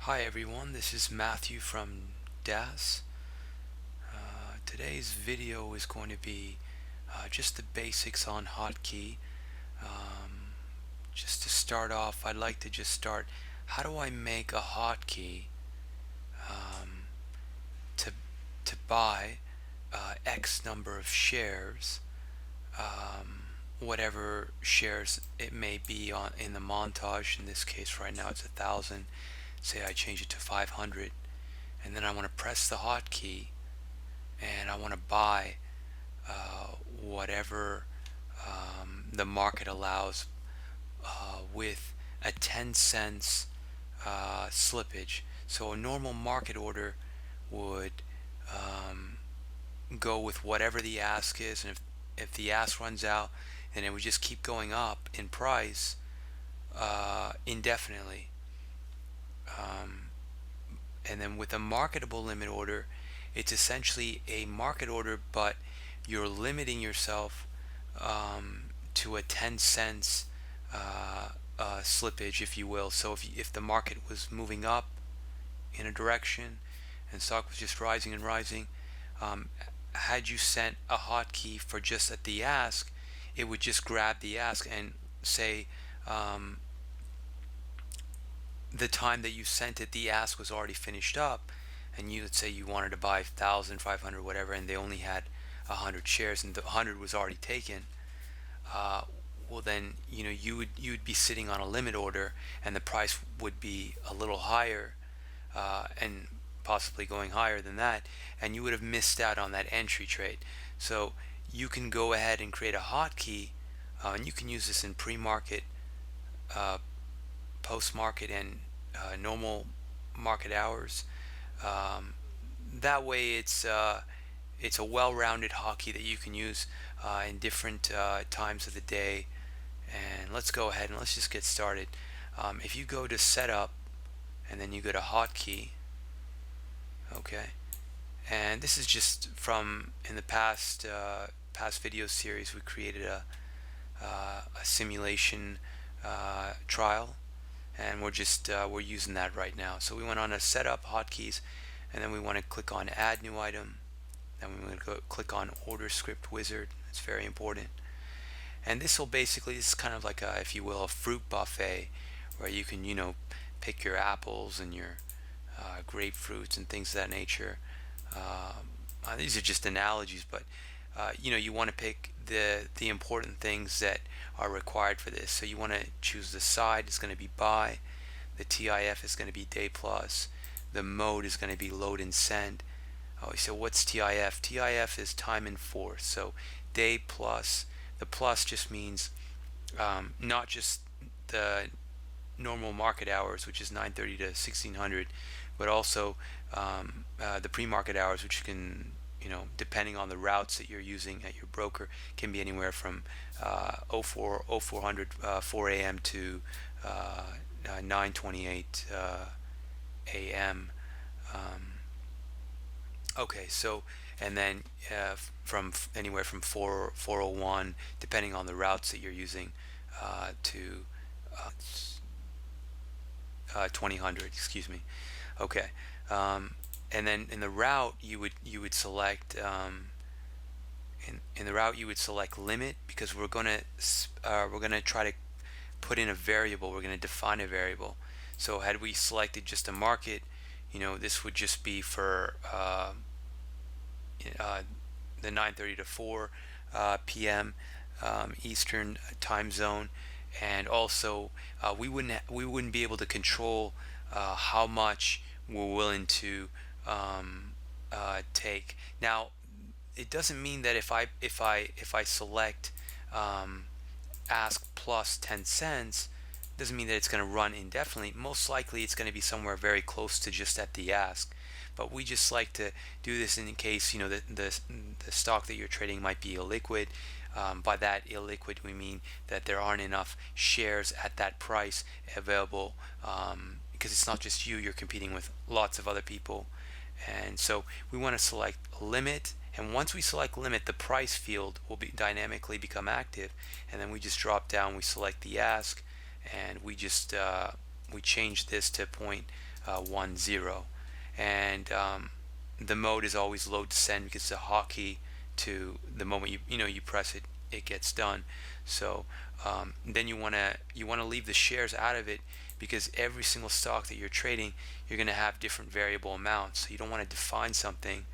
Hi everyone, this is Matthew from DAS. Today's video is going to be just the basics on Hotkey. Just to start off, I'd like to just start, how do I make a hotkey um, to, to buy X number of shares, whatever shares it may be in the montage. In this case right now it's 1,000. Say I change it to 500, and then I want to press the hotkey and I want to buy whatever the market allows with a 10 cents slippage. So a normal market order would go with whatever the ask is, and if the ask runs out, then it would just keep going up in price indefinitely. And then with a marketable limit order, it's essentially a market order, but you're limiting yourself to a 10 cents slippage, if you will. So if the market was moving up in a direction and stock was just rising and rising, had you sent a hotkey for just at the ask, it would just grab the ask and say the time that you sent it, the ask was already finished up, and you, let's say you wanted to buy 1,500 whatever, and they only had 100 shares and the 100 was already taken. Well then, you'd be sitting on a limit order, and the price would be a little higher, and possibly going higher than that, and you would have missed out on that entry trade. So you can go ahead and create a hotkey, and you can use this in pre-market, post-market, and normal market hours. That way it's a well-rounded hotkey that you can use in different times of the day. And let's go ahead and let's just get started. If you go to setup and then you go to hotkey, okay, and this is just from in the past video series we created a simulation trial, and we're using that right now. So we went on to setup hotkeys, and then we want to click on add new item, then we want to go click on order script wizard. It's very important. And this is kind of like a, if you will, a fruit buffet, where you can pick your apples and your grapefruits and things of that nature. These are just analogies, but you want to pick the important things that are required for this. So you want to choose the side is going to be buy, the TIF is going to be day plus, the mode is going to be load and send. Oh, so what's TIF? TIF is time in force. So day plus, the plus just means not just the normal market hours, which is 9:30 to 1600, but also the pre-market hours, which can, depending on the routes that you're using at your broker, can be anywhere from 4 a.m. to 9:28 a.m. Okay, so, and then from anywhere from 4:01, depending on the routes that you're using, to 2000. Excuse me. Okay, and then in the route you would select in the route you would select limit, because we're gonna try to put in a variable. We're gonna define a variable. So had we selected just a market, this would just be for the 9:30 to 4 p.m. Eastern time zone, and also we wouldn't be able to control how much we're willing to take. Now, it doesn't mean that if I select ask plus 10 cents, doesn't mean that it's going to run indefinitely. Most likely it's going to be somewhere very close to just at the ask, but we just like to do this in case the stock that you're trading might be illiquid. By that illiquid we mean that there aren't enough shares at that price available, because it's not just you're competing with lots of other people. And so we want to select limit, and once we select limit, the price field will dynamically become active, and then we just drop down, we select the ask, and we just we change this to 1 0, and the mode is always load to send because it's a hotkey to the moment you press it, it gets done. So then you want to leave the shares out of it, because every single stock that you're trading, you're going to have different variable amounts. So you don't want to define something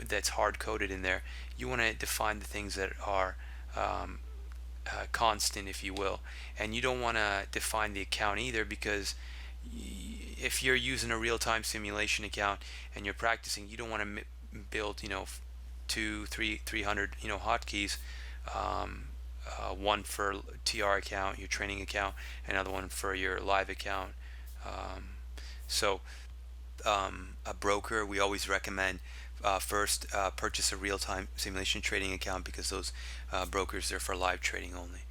that's hard coded in there. You want to define the things that are constant, if you will. And you don't want to define the account either, because if you're using a real-time simulation account and you're practicing, you don't want to build 300 hotkeys, one for TR account, your training account, another one for your live account. So a broker, we always recommend first purchase a real-time simulation trading account, because those brokers are for live trading only.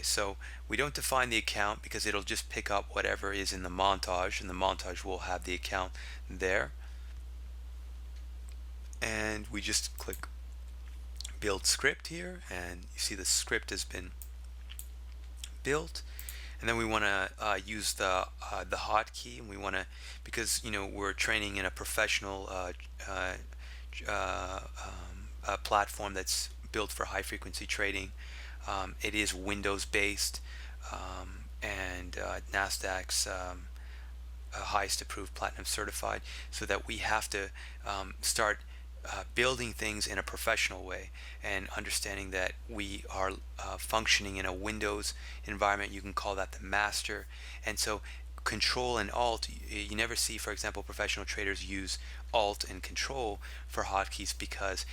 So we don't define the account because it'll just pick up whatever is in the montage, and the montage will have the account there. And we just click build script here, and you see the script has been built. And then we want to use the hotkey, and we want to, because we're training in a professional platform that's built for high frequency trading. It is Windows based, and NASDAQ's highest approved platinum certified, so that we have to start building things in a professional way, and understanding that we are functioning in a Windows environment. You can call that the master. And so Control and Alt, you never see, for example, professional traders use Alt and Control for hotkeys, because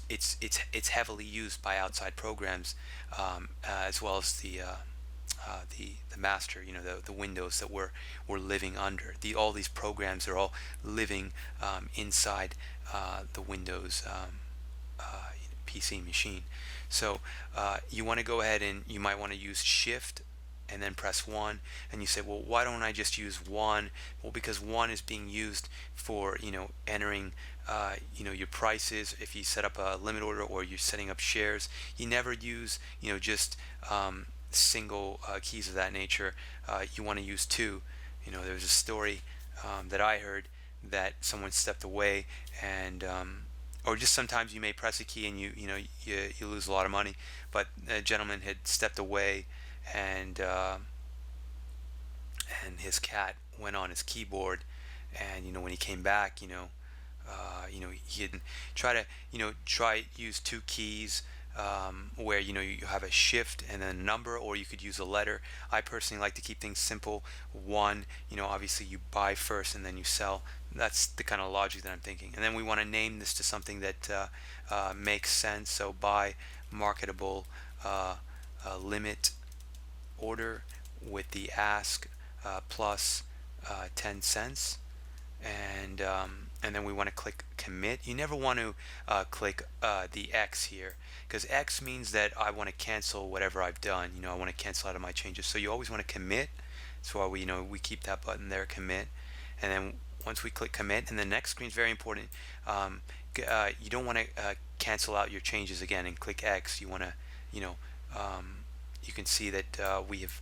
it's heavily used by outside programs, as well as the master, the Windows that we're living under. All these programs are all living inside the Windows PC machine. So you want to go ahead, and you might want to use Shift and then press 1, and you say, well, why don't I just use 1? Well, because 1 is being used for entering your prices. If you set up a limit order or you're setting up shares, you never use just single keys of that nature. You want to use 2. There was a story that I heard that someone stepped away, and or just sometimes you may press a key and you lose a lot of money. But a gentleman had stepped away, and his cat went on his keyboard, and when he came back, he had try use 2 keys, where you have a shift and then a number, or you could use a letter. I personally like to keep things simple. 1, obviously you buy first and then you sell. That's the kind of logic that I'm thinking. And then we want to name this to something that makes sense. So buy marketable limit order with the ask plus 10 cents. And then we want to click commit. You never want to click the X here, because X means that I want to cancel whatever I've done. I want to cancel out of my changes. So you always want to commit. That's why we keep that button there, commit. And then once we click commit, and the next screen is very important. You don't want to cancel out your changes again and click X. You want to, you can see that we have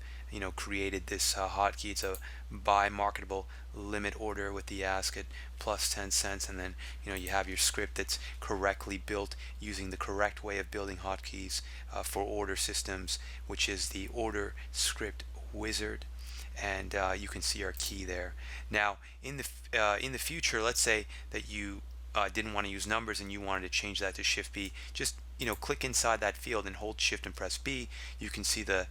created this hotkey. It's a buy marketable limit order with the ask at plus 10 cents, and then you have your script that's correctly built using the correct way of building hotkeys for order systems, which is the order script wizard. And you can see our key there. Now in the future, let's say that you didn't want to use numbers and you wanted to change that to Shift B. Just click inside that field and hold Shift and press B. You can see the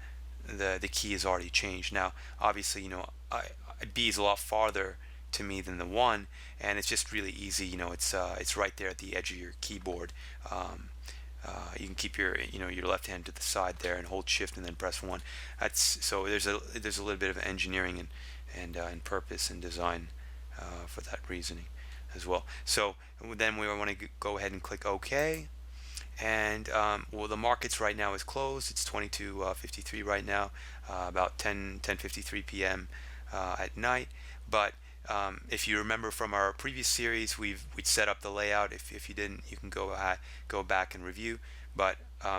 key is already changed. Now obviously B is a lot farther to me than the 1, and it's just really easy. It's right there at the edge of your keyboard. You can keep your your left hand to the side there and hold Shift and then press 1. So there's a little bit of engineering and purpose and design for that reasoning as well. So then we want to go ahead and click OK. And well, the markets right now is closed. It's 22:53 right now, about 10:53 p.m. At night. But if you remember from our previous series, we'd set up the layout. If you didn't, you can go back and review. But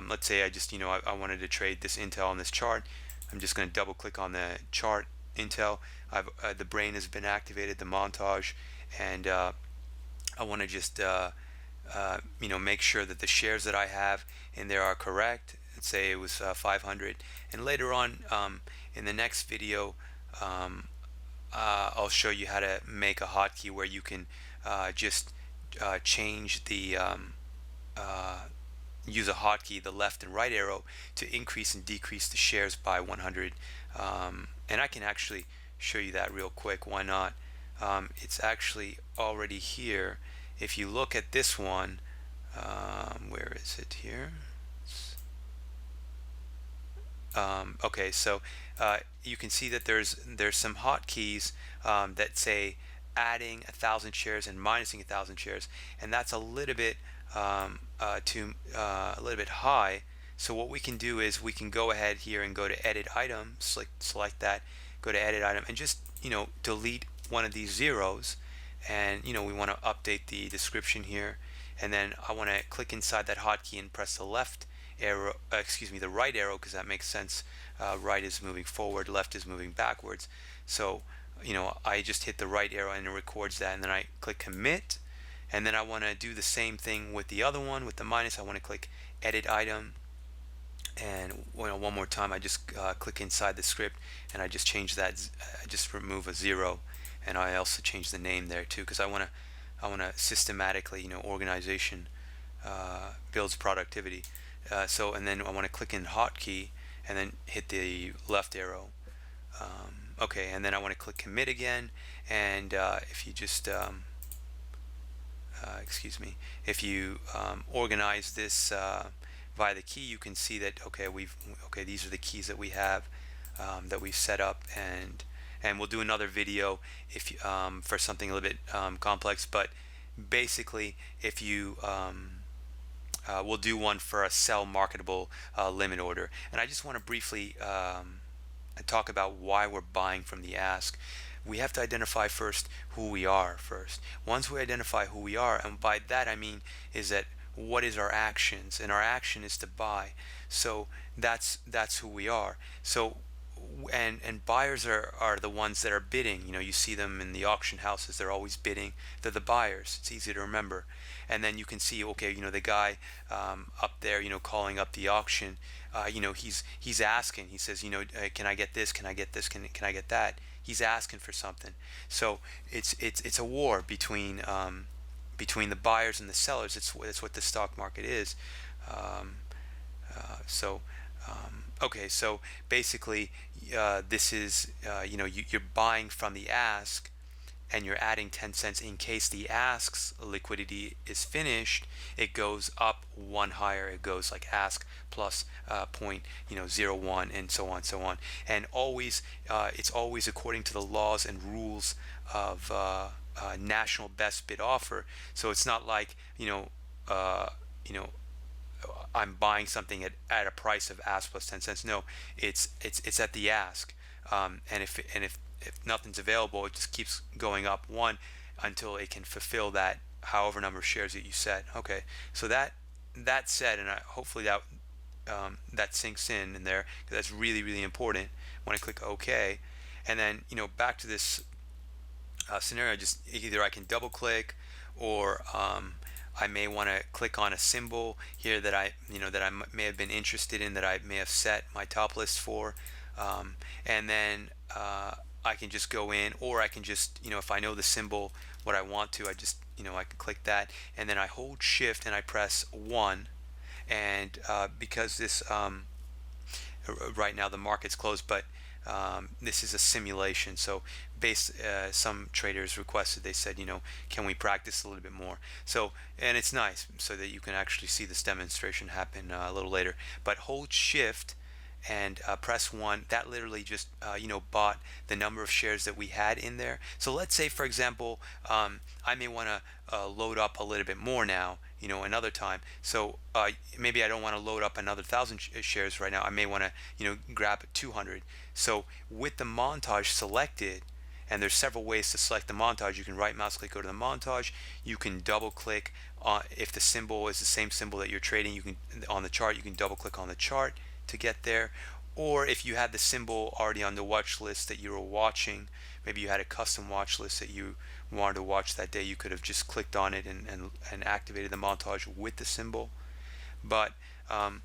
let's say I just I wanted to trade this Intel on this chart. I'm just going to double click on the chart intel. The brain has been activated, the montage, and I want to just make sure that the shares that I have in there are correct. Let's say it was 500, and later on in the next video, I'll show you how to make a hotkey where you can just change the use a hotkey, the left and right arrow, to increase and decrease the shares by 100. And I can actually show you that real quick. Why not? It's actually already here. If you look at this one, where is it here? Okay, so you can see that there's some hotkeys that say adding 1,000 shares and minusing 1,000 shares, and that's a little bit a little bit high. So what we can do is we can go ahead here and go to edit item, select that, go to edit item, and just delete one of these zeros. And we want to update the description here, and then I want to click inside that hotkey and press the left arrow, the right arrow, because that makes sense. Right is moving forward, left is moving backwards. So I just hit the right arrow and it records that, and then I click commit, and then I want to do the same thing with the other one with the minus. I want to click edit item, and one more time I just click inside the script and I just change that. I just remove a zero, and I also change the name there too, because I want to systematically, organization builds productivity. And then I want to click in hotkey and then hit the left arrow. Okay, and then I want to click commit again, and if you just if you organize this via the key, you can see that these are the keys that we have that we've set up, and we'll do another video if for something a little bit complex. But basically, if you we'll do one for a sell marketable limit order, and I just want to briefly talk about why we're buying from the ask. We have to identify first who we are first. Once we identify who we are, and by that I mean is that what is our actions, and our action is to buy. So that's who we are. So and buyers are the ones that are bidding. You see them in the auction houses, they're always bidding. They're the buyers. It's easy to remember. And then you can see, the guy up there, calling up the auction, he's asking. He says, can I get this? Can I get this? Can I get that? He's asking for something. So it's a war between the buyers and the sellers. It's what the stock market is. Okay, so basically, this is you're buying from the ask, and you're adding 10 cents in case the ask's liquidity is finished. It goes up one higher. It goes like ask plus 0.01 and so on, and always it's always according to the laws and rules of national best bid offer. So it's not like I'm buying something at a price of ask plus 10 cents. No, it's at the ask, and if nothing's available, it just keeps going up one until it can fulfill that however number of shares that you set. Okay, so that said, and hopefully that sinks in there, because that's really, really important. When I click OK, and then back to this scenario, just either I can double click, or I may want to click on a symbol here that I may have been interested in, that I may have set my top list for, and then I can just go in, or I can just if I know the symbol what I want to, I just I can click that, and then I hold shift and I press 1, and because this right now the market's closed, but this is a simulation. So some traders requested, they said, can we practice a little bit more? So, and it's nice so that you can actually see this demonstration happen a little later. But hold shift and press 1. That literally just bought the number of shares that we had in there. So let's say, for example, I may want to load up a little bit more now, another time. So maybe I don't want to load up another 1,000 shares right now. I may want to grab 200. So with the montage selected, and there's several ways to select the montage. You can right mouse click, go to the montage. You can double click on, if the symbol is the same symbol that you're trading, you can on the chart, you can double click on the chart to get there. or if you had the symbol already on the watch list that you were watching, maybe you had a custom watch list that you wanted to watch that day, you could have just clicked on it and activated the montage with the symbol. But um,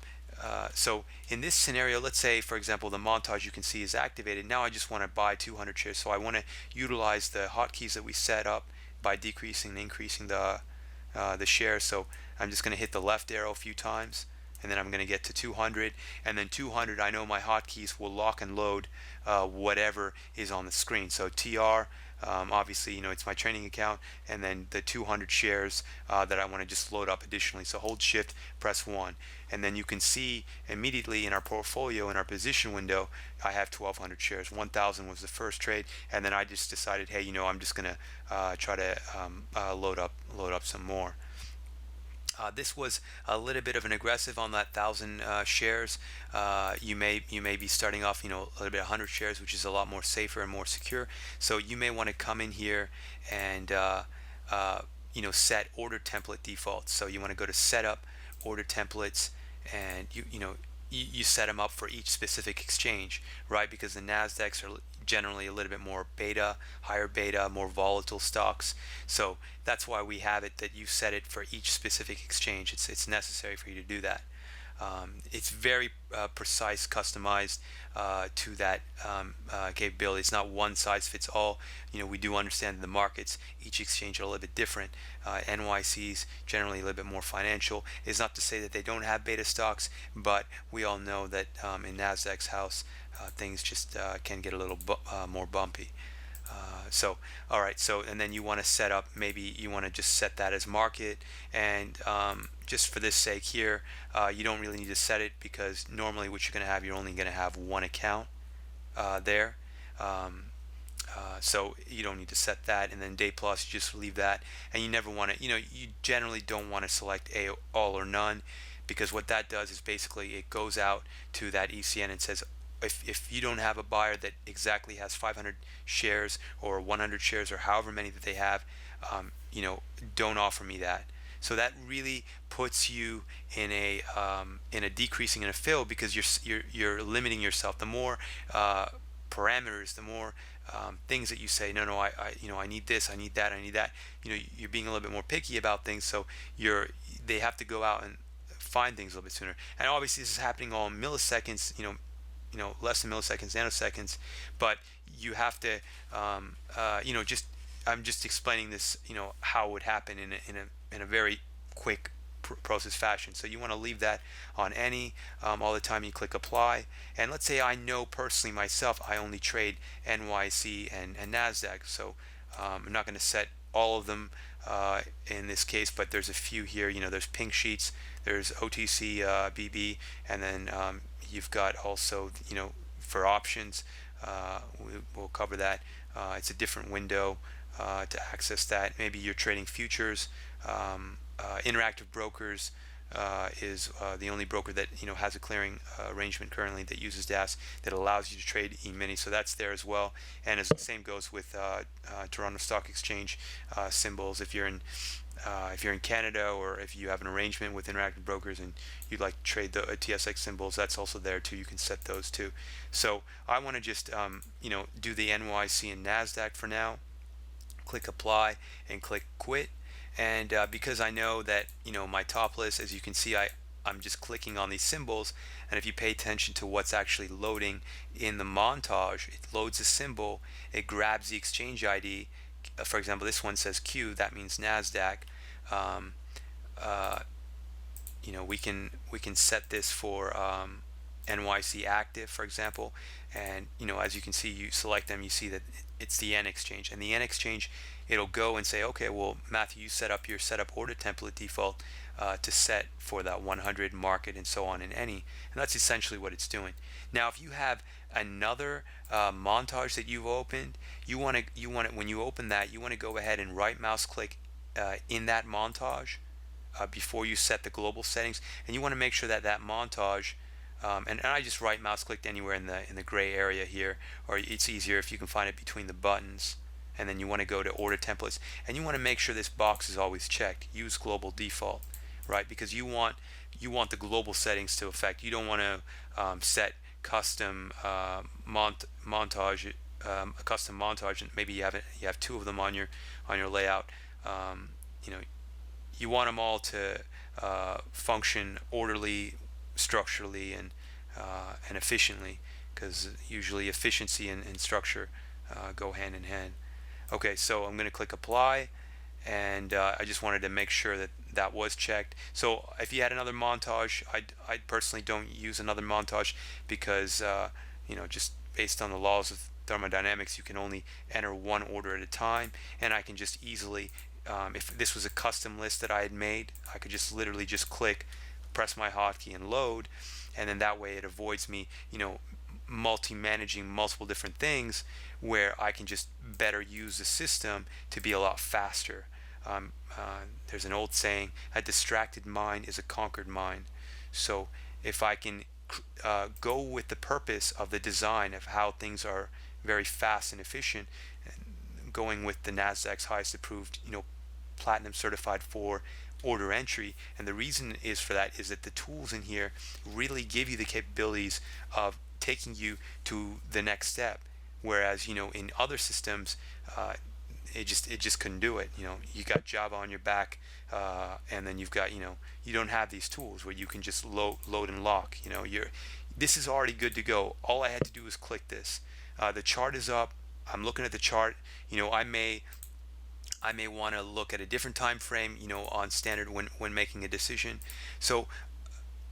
so in this scenario, let's say, for example, the montage you can see is activated. Now I just want to buy 200 shares. So I want to utilize the hotkeys that we set up by decreasing and increasing the shares. So I'm just going to hit the left arrow a few times, and then I'm going to get to 200, and then 200, I know my hotkeys will lock and load whatever is on the screen. So TR, obviously, it's my training account, and then the 200 shares that I want to just load up additionally. So hold shift, press 1, and then you can see immediately in our portfolio, in our position window, I have 1,200 shares. 1,000 was the first trade, and then I just decided, hey, I'm just going to try to load up some more. This was a little bit of an aggressive on that 1,000 shares. You may be starting off, a little bit 100 shares, which is a lot more safer and more secure. So you may want to come in here and set order template defaults. So you want to go to Setup, Order Templates, and you set them up for each specific exchange, right? Because the Nasdaqs are generally a little bit more beta, higher beta, more volatile stocks. So that's why we have it that you set it for each specific exchange. It's necessary for you to do that. It's very precise, customized to that capability. It's not one size fits all. We do understand the markets, each exchange are a little bit different. NYC's generally a little bit more financial. It's not to say that they don't have beta stocks, but we all know that in Nasdaq's house, things just can get a little more bumpy. All right, and then you want to set up, maybe you want to just set that as market, and just for this sake here, you don't really need to set it, because normally what you're going to have, you're only going to have one account there. So you don't need to set that, and then day plus, you just leave that, and you never want to, you generally don't want to select all or none, because what that does is basically it goes out to that ECN and says, if you don't have a buyer that exactly has 500 shares or 100 shares or however many that they have, don't offer me that. So that really puts you in a decreasing and a fill, because you're limiting yourself. The more parameters, the more things that you say, no, I need this, I need that, I need that. You're being a little bit more picky about things, so they have to go out and find things a little bit sooner. And obviously, this is happening all in milliseconds. Less than milliseconds, nanoseconds, but you have to, I'm just explaining this, how it would happen in a very quick process fashion. So you want to leave that on any, all the time you click apply. And let's say I know personally myself, I only trade NYC and NASDAQ. So I'm not going to set all of them in this case, but there's a few here. There's pink sheets, there's OTC BB, and then you've got also, for options, we'll cover that. It's a different window to access that. Maybe you're trading futures. Interactive Brokers is the only broker that has a clearing arrangement currently that uses DAS that allows you to trade E-mini, so that's there as well. And as the same goes with Toronto Stock Exchange symbols. If you're in Canada, or if you have an arrangement with Interactive Brokers and you'd like to trade the TSX symbols, that's also there too. You can set those too. So I want to just do the NYC and NASDAQ for now. Click apply and click quit. And because I know that my top list, as you can see, I'm just clicking on these symbols, and if you pay attention to what's actually loading in the montage, it loads a symbol, it grabs the exchange ID. For example, this one says Q, that means NASDAQ. We can set this for NYC active, for example, and as you can see, you select them, you see that it's the N exchange, and the N exchange, it'll go and say, okay, well, Matthew, you set up your setup order template default to set for that 100 market and so on in any, and that's essentially what it's doing. Now, if you have another montage that you've opened, you want to when you open that, you want to go ahead and right mouse click in that montage before you set the global settings, and you want to make sure that that montage, and I just right mouse clicked anywhere in the gray area here, or it's easier if you can find it between the buttons, and then you want to go to order templates, and you want to make sure this box is always checked, use global default, right? Because you want the global settings to affect. You don't want to set custom montage, a custom montage, and maybe you have two of them on your layout. Um, you know, you want them all to function orderly, structurally, and efficiently, because usually efficiency and structure go hand in hand. Okay, so I'm going to click apply, and I just wanted to make sure that that was checked. So if you had another montage, I personally don't use another montage because just based on the laws of thermodynamics, you can only enter one order at a time, and I can just easily, if this was a custom list that I had made, I could just literally just click, press my hotkey, and load, and then that way it avoids me, multi-managing multiple different things, where I can just better use the system to be a lot faster. There's an old saying, a distracted mind is a conquered mind. So if I can go with the purpose of the design of how things are very fast and efficient, and going with the NASDAQ's highest approved, platinum certified for order entry, and the reason is for that is that the tools in here really give you the capabilities of taking you to the next step, whereas in other systems, it just couldn't do it. You got Java on your back, and then you've got you don't have these tools where you can just load and lock. This is already good to go. All I had to do was click this. The chart is up. I'm looking at the chart. I may want to look at a different time frame, on standard when making a decision. So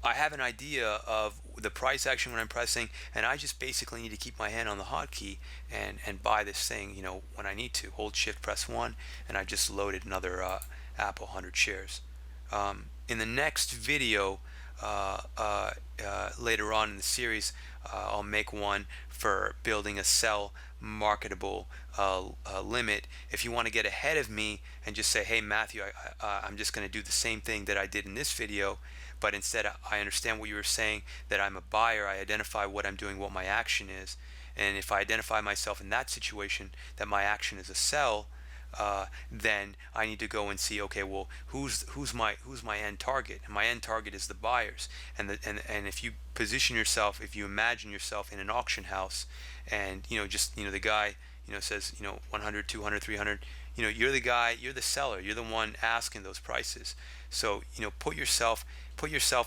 I have an idea of the price action when I'm pressing, and I just basically need to keep my hand on the hotkey and buy this thing, when I need to. Hold Shift, press 1, and I just loaded another Apple 100 shares. In the next video, later on in the series, I'll make one for building a sell marketable limit. If you want to get ahead of me and just say, hey Matthew, I'm just going to do the same thing that I did in this video, but instead I understand what you were saying, that I'm a buyer, I identify what I'm doing, what my action is, and if I identify myself in that situation that my action is a sell, then I need to go and see, okay, well, who's my end target? And my end target is the buyers. And if you position yourself, if you imagine yourself in an auction house, and the guy says 100, 200, 300, you're the guy, you're the seller, you're the one asking those prices. So put yourself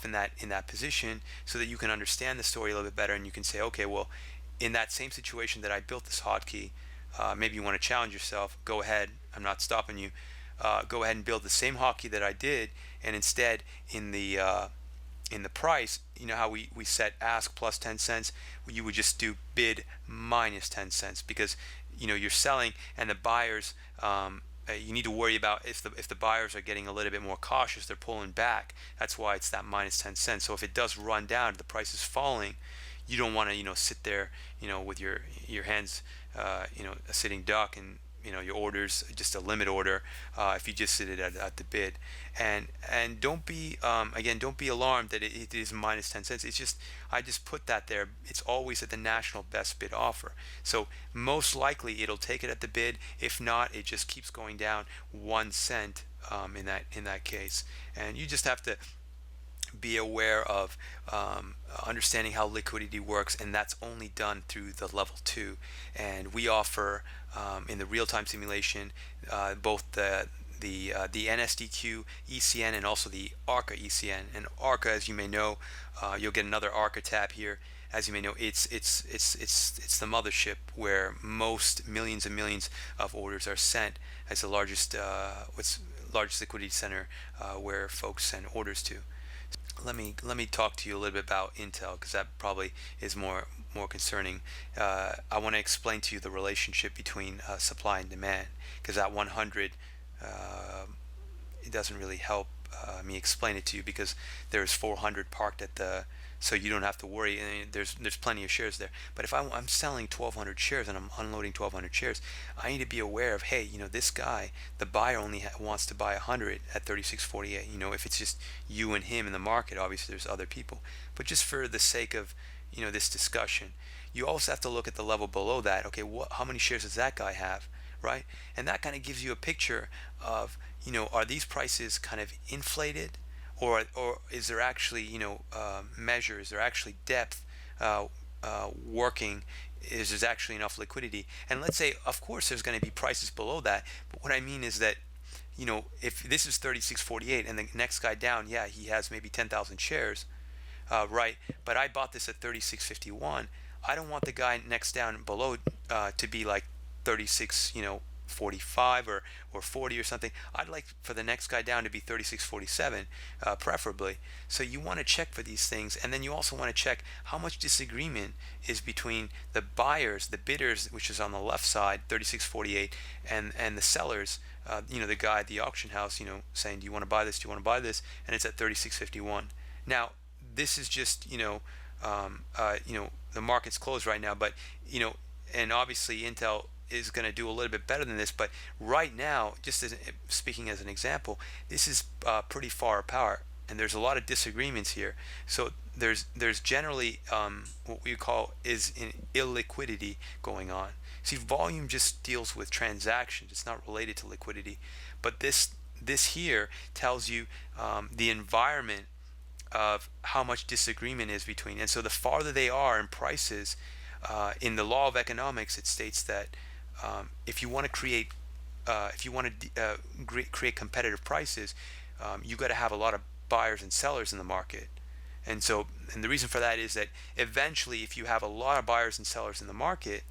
in that position so that you can understand the story a little bit better, and you can say, okay, well, in that same situation that I built this hotkey, maybe you want to challenge yourself. Go ahead. I'm not stopping you. Go ahead and build the same hotkey that I did, and instead in the price, how we set ask plus 10 cents, you would just do bid minus 10 cents, because you're selling, and the buyers, you need to worry about if the buyers are getting a little bit more cautious, they're pulling back. That's why it's that minus 10 cents. So if it does run down, the price is falling, you don't want to sit there with your hands a sitting duck, and your orders just a limit order, if you just sit it at the bid. And don't be again, don't be alarmed that it is minus 10 cents. It's just, I just put that there. It's always at the national best bid offer, so most likely it'll take it at the bid. If not, it just keeps going down 1 cent in that case. And you just have to be aware of understanding how liquidity works, and that's only done through the level 2. And we offer in the real-time simulation both the NSDQ ECN and also the ARCA ECN. And ARCA, as you may know, you'll get another ARCA tab here. As you may know, it's the mothership where most millions and millions of orders are sent, as the largest liquidity center where folks send orders to. Let me talk to you a little bit about Intel, because that probably is more concerning. I want to explain to you the relationship between supply and demand, because that 100, it doesn't really help me explain it to you, because there's 400 parked at the, so you don't have to worry. I mean, there's plenty of shares there. But if I'm selling 1,200 shares and I'm unloading 1,200 shares, I need to be aware of, hey, this guy, the buyer only wants to buy 100 at 36.48. If it's just you and him in the market, obviously there's other people. But just for the sake of this discussion, you also have to look at the level below that. Okay, how many shares does that guy have, right? And that kind of gives you a picture of, are these prices kind of inflated? Or is there actually measure? Is there actually depth working is there's actually enough liquidity. And let's say, of course, there's going to be prices below that. But what I mean is that, if this is 36.48 and the next guy down, yeah, he has maybe 10,000 shares, right? But I bought this at 36.51. I don't want the guy next down below to be like 36, 45 or 40 or something. I'd like for the next guy down to be 36.47, preferably. So you want to check for these things, and then you also want to check how much disagreement is between the buyers, the bidders, which is on the left side, 36.48, and the sellers, the guy at the auction house, saying, do you want to buy this? Do you want to buy this? And it's at 36.51. Now, this is just, the market's closed right now, but, and obviously Intel is going to do a little bit better than this, but right now, just speaking as an example, this is pretty far apart, and there's a lot of disagreements here. So there's generally what we call is an illiquidity going on. See, volume just deals with transactions; it's not related to liquidity. But this here tells you the environment of how much disagreement is between. And so the farther they are in prices, in the law of economics, it states that if you want to create create competitive prices, you got to have a lot of buyers and sellers in the market. And the reason for that is that eventually, if you have a lot of buyers and sellers in the market,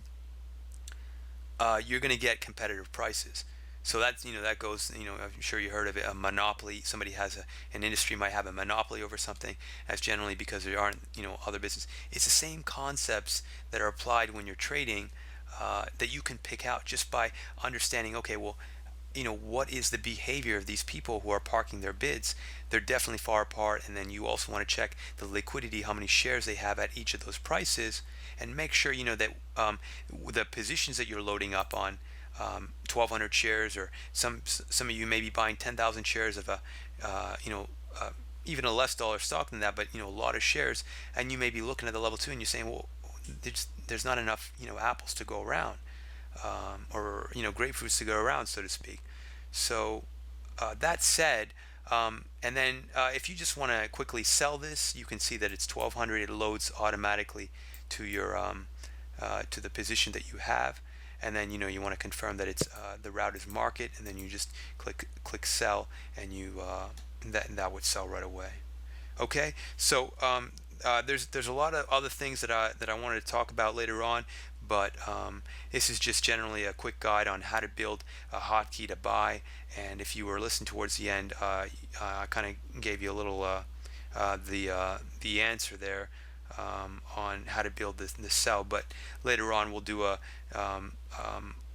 you're going to get competitive prices. So that's, that goes, I'm sure you heard of it, a monopoly. Somebody has an industry might have a monopoly over something. That's generally because there aren't, other business. It's the same concepts that are applied when you're trading, that you can pick out just by understanding, okay, well, what is the behavior of these people who are parking their bids? They're definitely far apart. And then you also want to check the liquidity, how many shares they have at each of those prices, and make sure, that the positions that you're loading up on, 1,200 shares, or some of you may be buying 10,000 shares of a, even a less dollar stock than that, but a lot of shares, and you may be looking at the level 2 and you're saying, well, there's not enough apples to go around, or grapefruits to go around, so to speak. So that said, and then if you just want to quickly sell this, you can see that it's 1,200. It loads automatically to your to the position that you have. And then you want to confirm that it's the route is market, and then you just click sell, and that would sell right away. Okay, so there's a lot of other things that I wanted to talk about later on, but this is just generally a quick guide on how to build a hotkey to buy. And if you were listening towards the end, I kind of gave you a little the answer there on how to build the sell. But later on we'll do a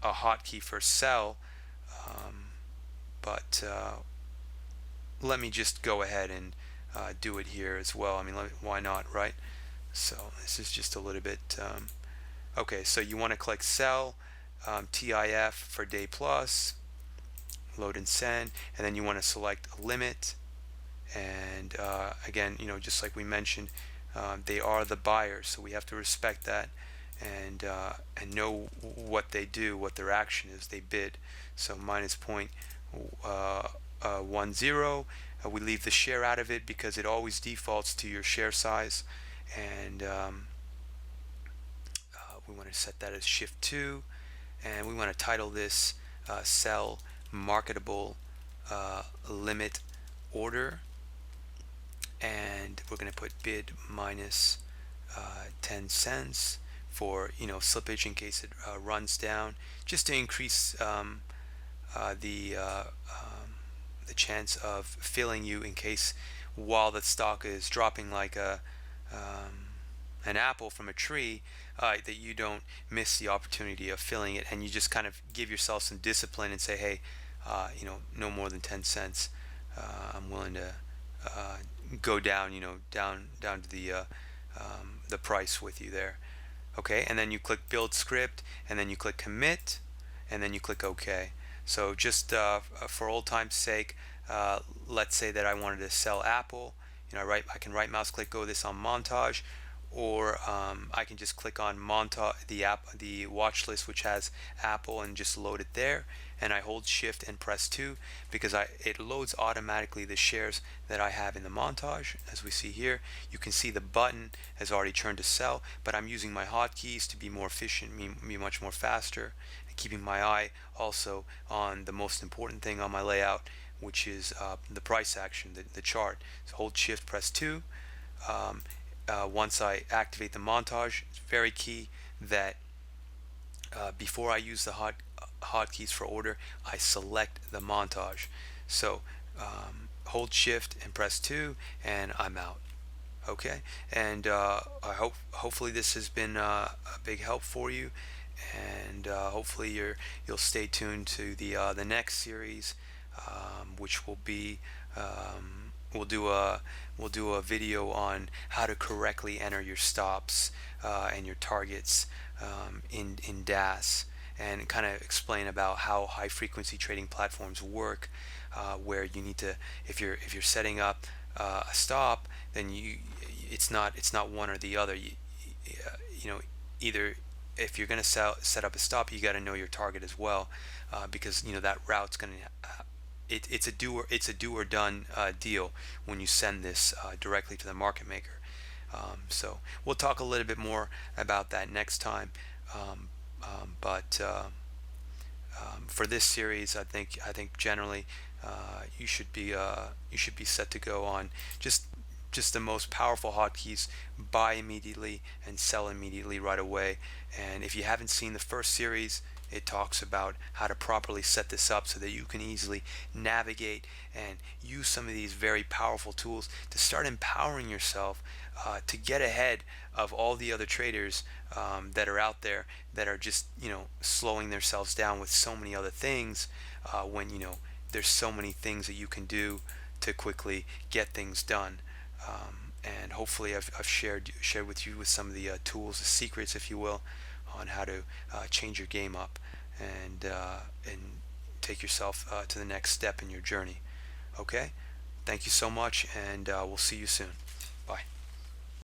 hotkey for sell. But let me just go ahead and do it here as well. I mean, why not, right? So this is just a little bit. Okay, so you want to click sell, TIF for day plus, load and send, and then you want to select a limit. And again, just like we mentioned, they are the buyers, so we have to respect that, and know what they do, what their action is. They bid. So minus 0.10. We leave the share out of it because it always defaults to your share size, and we want to set that as shift 2, and we want to title this sell marketable limit order, and we're going to put bid minus 10 cents for slippage in case it runs down, just to increase the chance of filling you in case, while the stock is dropping like an apple from a tree, that you don't miss the opportunity of filling it, and you just kind of give yourself some discipline and say, hey, no more than 10 cents. I'm willing to go down, down to the price with you there. Okay, and then you click build script, and then you click commit, and then you click OK. So just for old time's sake, let's say that I wanted to sell Apple. I can right mouse click, go this on montage, or I can just click on the watch list, which has Apple, and just load it there. And I hold Shift and press 2 because it loads automatically the shares that I have in the montage. As we see here, you can see the button has already turned to sell, but I'm using my hotkeys to be more efficient, be much more faster, and keeping my eye also on the most important thing on my layout, which is the price action, the chart. So hold Shift, press 2. Once I activate the montage, it's very key that before I use the hotkeys for order, I select the montage. So hold Shift and press 2, and I'm out. Okay, and hopefully this has been a big help for you, and hopefully you'll stay tuned to the next series, which will be we'll do a video on how to correctly enter your stops and your targets in DAS, and kind of explain about how high frequency trading platforms work, where you need to, if you're setting up a stop, then it's not one or the other. You know, either if you're going to set up a stop, you got to know your target as well, because that route's going to it's a do or done deal when you send this directly to the market maker. So we'll talk a little bit more about that next time. But for this series, I think generally you should be set to go on just the most powerful hotkeys. Buy immediately and sell immediately right away. And if you haven't seen the first series, it talks about how to properly set this up so that you can easily navigate and use some of these very powerful tools to start empowering yourself to get ahead of all the other traders that are out there, that are just slowing themselves down with so many other things, when there's so many things that you can do to quickly get things done. And hopefully I've shared with you with some of the tools, the secrets, if you will, on how to change your game up and take yourself to the next step in your journey. Okay? Thank you so much, and we'll see you soon.